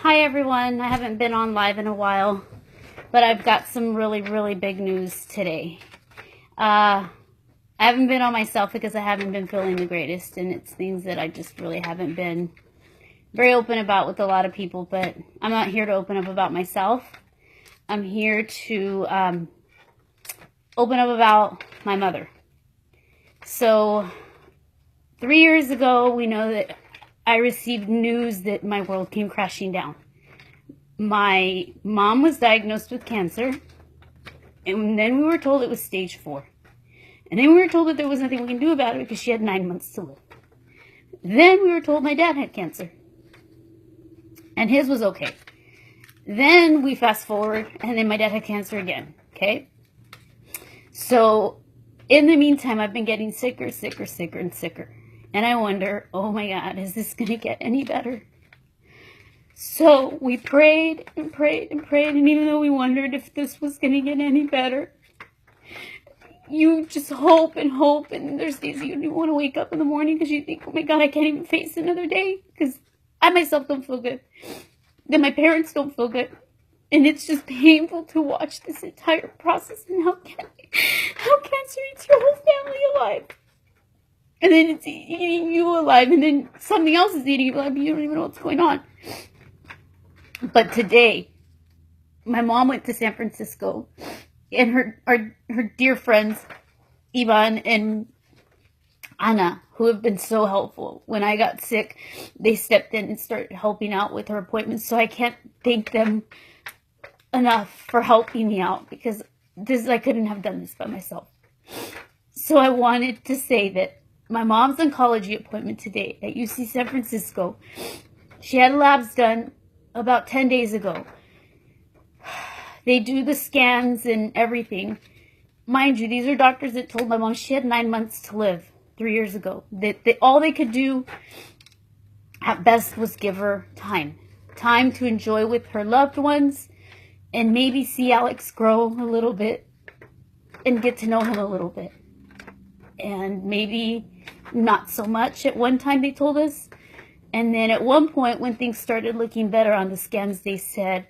Hi everyone, I haven't been on live in a while, but I've got some really big news today. I haven't been on myself because I haven't been feeling the greatest, and it's things that I just really haven't been very open about with a lot of people, but I'm not here to open up about myself. I'm here to open up about my mother. So 3 years ago, we know that I received news that my world came crashing down. My mom was diagnosed with cancer, and then we were told it was stage 4. And then we were told that there was nothing we can do about it because she had 9 months to live. Then we were told my dad had cancer, and his was okay. Then we fast forward, and then my dad had cancer again, okay? So in the meantime, I've been getting sicker, and sicker. And I wonder, oh my God, is this going to get any better? So we prayed and prayed. And even though we wondered if this was going to get any better, you just hope. And there's days you don't want to wake up in the morning because you think, oh my God, I can't even face another day. Because I myself don't feel good. Then my parents don't feel good. And it's just painful to watch this entire process and how cancer eats your whole family alive. And then it's eating you alive, and then something else is eating you alive, but you don't even know what's going on. But today, my mom went to San Francisco, and her dear friends, Ivan and Anna, who have been so helpful. When I got sick, they stepped in and started helping out with her appointments, so I can't thank them enough for helping me out, because I couldn't have done this by myself. So I wanted to say that my mom's oncology appointment today at UC San Francisco, she had labs done about 10 days ago. They do the scans and everything. Mind you, these are doctors that told my mom she had 9 months to live 3 years ago. That all they could do at best was give her time. Time to enjoy with her loved ones and maybe see Alex grow a little bit and get to know him a little bit. And maybe not so much at one time, they told us. And then at one point, when things started looking better on the scans, they said,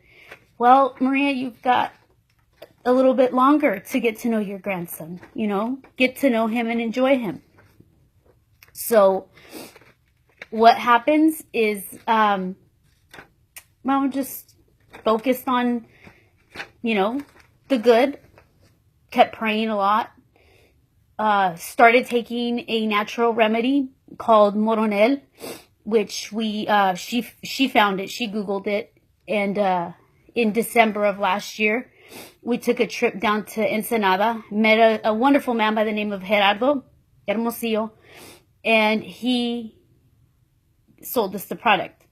well, Maria, you've got a little bit longer to get to know your grandson, get to know him and enjoy him. So what happens is, Mom just focused on, the good, kept praying a lot. Started taking a natural remedy called MORONEL, which she found it, she Googled it, and in December of last year, we took a trip down to Ensenada, met a wonderful man by the name of Gerardo Hermosillo, and he sold us the product.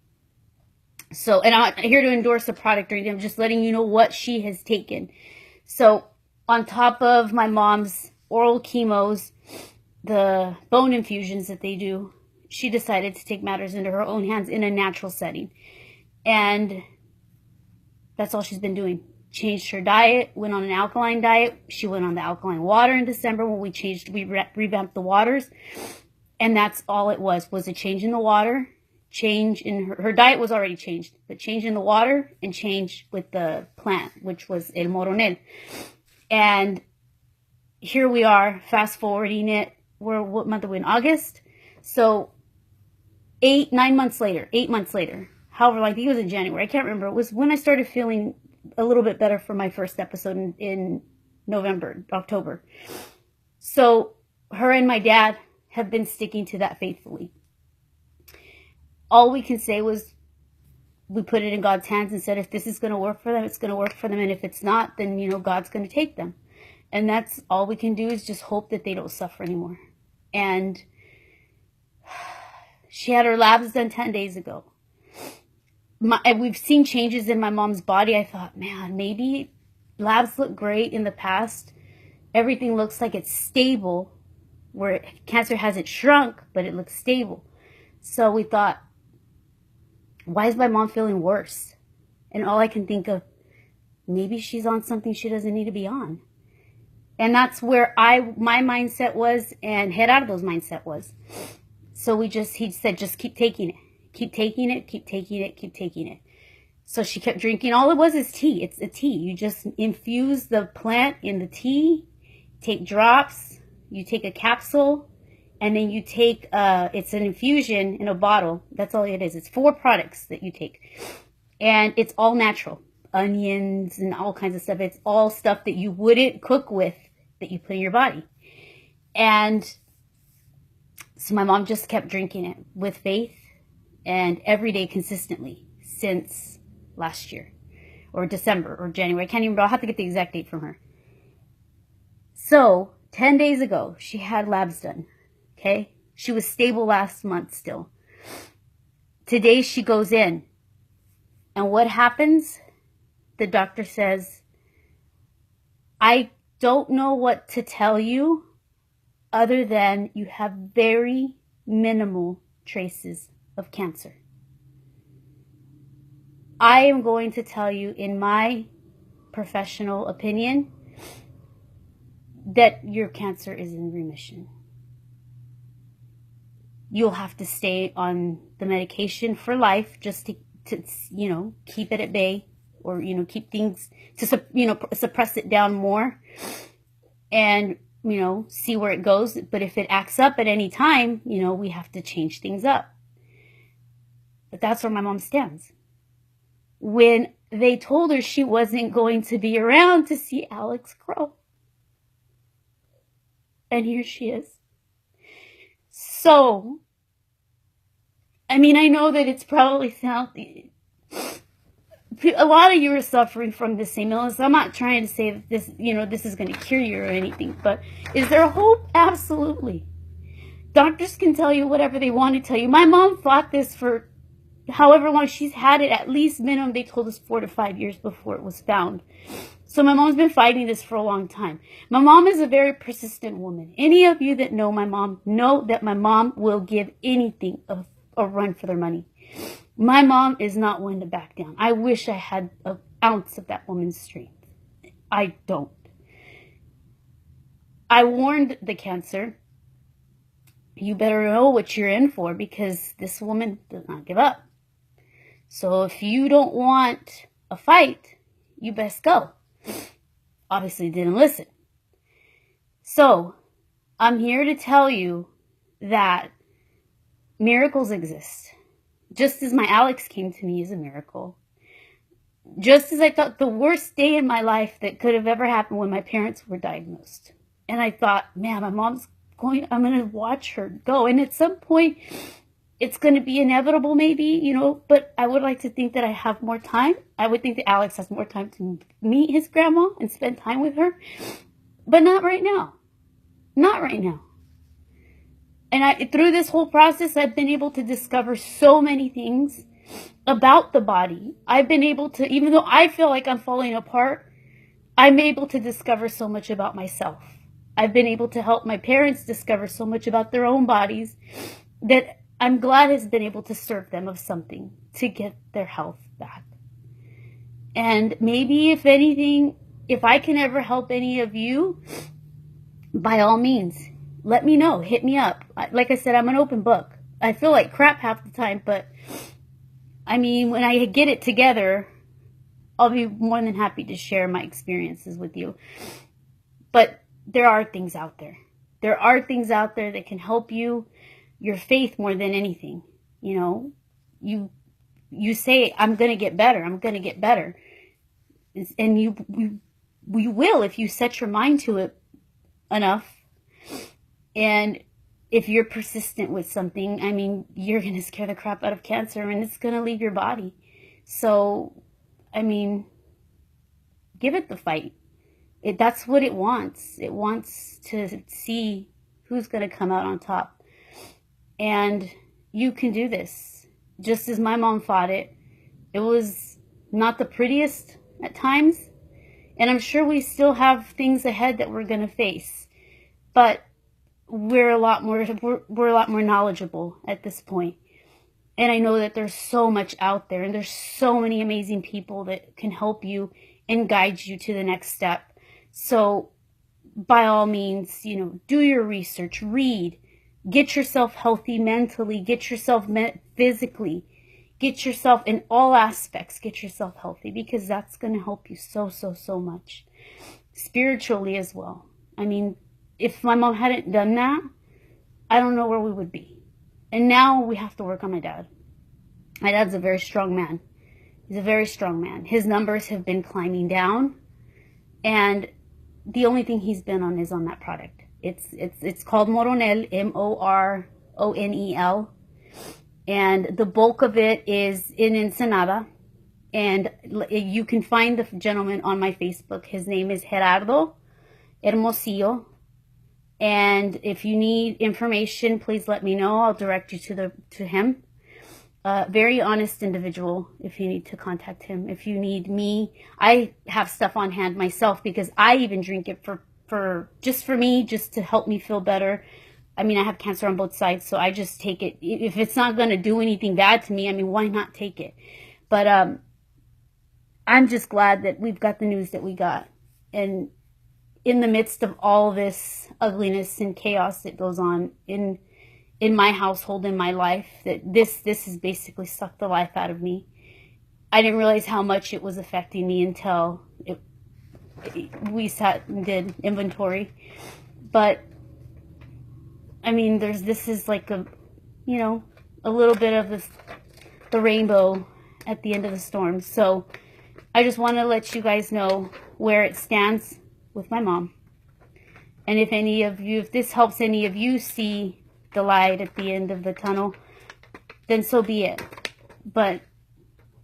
So, and I'm not here to endorse the product or anything, I'm just letting you know what she has taken. So, on top of my mom's oral chemos, the bone infusions that they do, she decided to take matters into her own hands in a natural setting. And that's all she's been doing. Changed her diet, went on an alkaline diet. She went on the alkaline water in December when we revamped the waters. And that's all it was a change in the water, change in her diet was already changed, but change in the water and change with the plant, which was el MORONEL. And here we are, fast forwarding it. What month are we in? August. So 8 months later, however, I think it was in January. I can't remember. It was when I started feeling a little bit better for my first episode in October. So her and my dad have been sticking to that faithfully. All we can say was we put it in God's hands and said, if this is going to work for them, it's going to work for them. And if it's not, then, God's going to take them. And that's all we can do is just hope that they don't suffer anymore. And she had her labs done 10 days ago. And we've seen changes in my mom's body. I thought, man, maybe labs look great in the past. Everything looks like it's stable, where cancer hasn't shrunk, but it looks stable. So we thought, why is my mom feeling worse? And all I can think of, maybe she's on something she doesn't need to be on. And that's where my mindset was, and Gerardo's mindset was. So he said, just keep taking it. Keep taking it, keep taking it, keep taking it. So she kept drinking. All it was is tea. It's a tea. You just infuse the plant in the tea, take drops, you take a capsule, and then you take, it's an infusion in a bottle. That's all it is. It's 4 products that you take. And it's all natural. Onions and all kinds of stuff. It's all stuff that you wouldn't cook with, that you put in your body. And so my mom just kept drinking it with faith and every day consistently since last year or December or January. I can't even remember. I'll have to get the exact date from her. So 10 days ago, she had labs done. Okay. She was stable last month still. Today she goes in. And what happens? The doctor says, I don't know what to tell you other than you have very minimal traces of cancer. I am going to tell you, in my professional opinion, that your cancer is in remission. You'll have to stay on the medication for life just to you know, keep it at bay, or, you know, keep things to, you know, suppress it down more and, you know, see where it goes. But if it acts up at any time, you know, we have to change things up. But that's where my mom stands. When they told her she wasn't going to be around to see Alex grow. And here she is. So, I mean, I know that it's probably a lot of you are suffering from the same illness. I'm not trying to say that this, you know, this is going to cure you or anything, but is there hope? Absolutely. Doctors can tell you whatever they want to tell you. My mom fought this for however long. She's had it, at least minimum, they told us 4 to 5 years before it was found. So my mom's been fighting this for a long time. My mom is a very persistent woman. Any of you that know my mom know that my mom will give anything a run for their money. My mom is not one to back down. I wish I had an ounce of that woman's strength. I don't. I warned the cancer, you better know what you're in for, because this woman does not give up. So if you don't want a fight, you best go. Obviously didn't listen. So I'm here to tell you that miracles exist. Just as my Alex came to me as a miracle. Just as I thought the worst day in my life that could have ever happened when my parents were diagnosed. And I thought, man, my mom's going, I'm going to watch her go. And at some point, it's going to be inevitable maybe, you know, but I would like to think that I have more time. I would think that Alex has more time to meet his grandma and spend time with her. But not right now. Not right now. And through this whole process, I've been able to discover so many things about the body. I've been able to, even though I feel like I'm falling apart, I'm able to discover so much about myself. I've been able to help my parents discover so much about their own bodies that I'm glad has been able to serve them of something to get their health back. And maybe, if anything, if I can ever help any of you, by all means, let me know. Hit me up. Like I said, I'm an open book. I feel like crap half the time, but I mean, when I get it together, I'll be more than happy to share my experiences with you. But there are things out there. There are things out there that can help you, your faith more than anything. You know, you say, I'm going to get better. I'm going to get better. And you will if you set your mind to it enough. And if you're persistent with something, I mean, you're going to scare the crap out of cancer and it's going to leave your body. So, I mean, give it the fight. That's what it wants. It wants to see who's going to come out on top. And you can do this. Just as my mom fought it. It was not the prettiest at times. And I'm sure we still have things ahead that we're going to face. But we're a lot more knowledgeable at this point. And I know that there's so much out there, and there's so many amazing people that can help you and guide you to the next step. So by all means, you know, do your research, read, get yourself healthy mentally, get yourself physically. Get yourself, in all aspects, get yourself healthy, because that's going to help you so, so, so much. Spiritually as well. I mean, if my mom hadn't done that, I don't know where we would be. And now we have to work on my dad. My dad's a very strong man. He's a very strong man. His numbers have been climbing down, and the only thing he's been on is on that product. It's called MORONEL, MORONEL, and the bulk of it is in Ensenada. And you can find the gentleman on my Facebook. His name is Gerardo Hermosillo. And if you need information, please let me know. I'll direct you to him. Very honest individual. If you need to contact him, if you need me, I have stuff on hand myself, because I even drink it for just for me, just to help me feel better. I mean, I have cancer on both sides, so I just take it. If it's not going to do anything bad to me, I mean, why not take it? But I'm just glad that we've got the news that we got. And in the midst of all this ugliness and chaos that goes on in my household, in my life, that this has basically sucked the life out of me. I didn't realize how much it was affecting me until we sat and did inventory. But I mean, this is like a little bit of the rainbow at the end of the storm. So I just want to let you guys know where it stands with my mom. And if this helps any of you see the light at the end of the tunnel, then so be it. But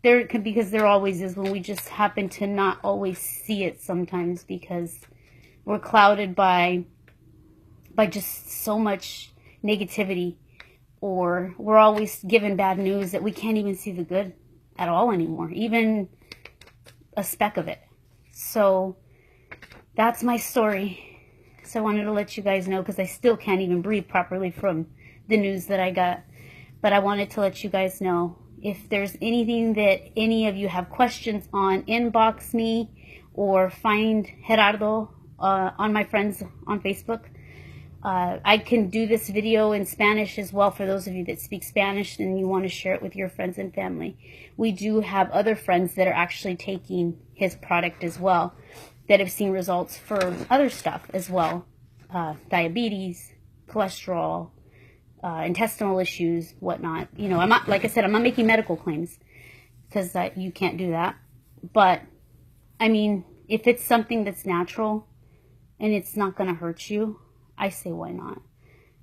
because there always is, when we just happen to not always see it sometimes, because we're clouded by just so much negativity, or we're always given bad news that we can't even see the good at all anymore, even a speck of it. So that's my story. So I wanted to let you guys know, because I still can't even breathe properly from the news that I got. But I wanted to let you guys know, if there's anything that any of you have questions on, inbox me or find Gerardo on my friends on Facebook. I can do this video in Spanish as well for those of you that speak Spanish and you want to share it with your friends and family. We do have other friends that are actually taking his product as well, that have seen results for other stuff as well. Diabetes, cholesterol, intestinal issues, whatnot. You know, I'm not, like I said, I'm not making medical claims, because you can't do that. But, I mean, if it's something that's natural and it's not going to hurt you, I say why not.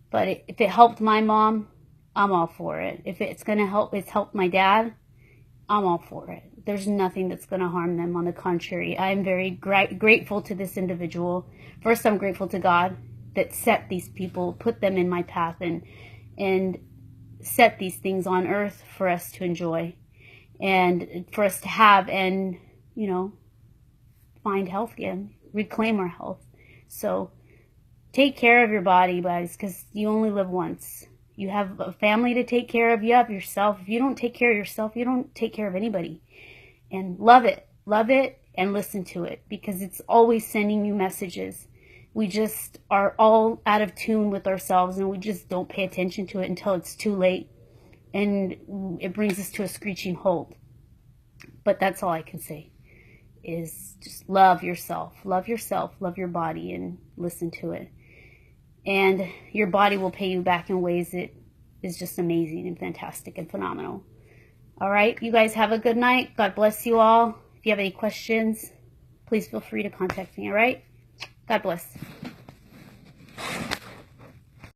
But if it helped my mom, I'm all for it. If it's going to help, it's helped my dad, I'm all for it. There's nothing that's going to harm them. On the contrary, I'm very grateful to this individual. First, I'm grateful to God that set these people, put them in my path, and set these things on earth for us to enjoy, and for us to have, and, you know, find health again, reclaim our health. So take care of your body, guys, because you only live once. You have a family to take care of. You have yourself. If you don't take care of yourself, you don't take care of anybody. And love it, and listen to it, because it's always sending you messages. We just are all out of tune with ourselves, and we just don't pay attention to it until it's too late, and it brings us to a screeching halt. But that's all I can say, is just love yourself, love your body, and listen to it. And your body will pay you back in ways that is just amazing and fantastic and phenomenal. All right, you guys have a good night. God bless you all. If you have any questions, please feel free to contact me, all right? God bless.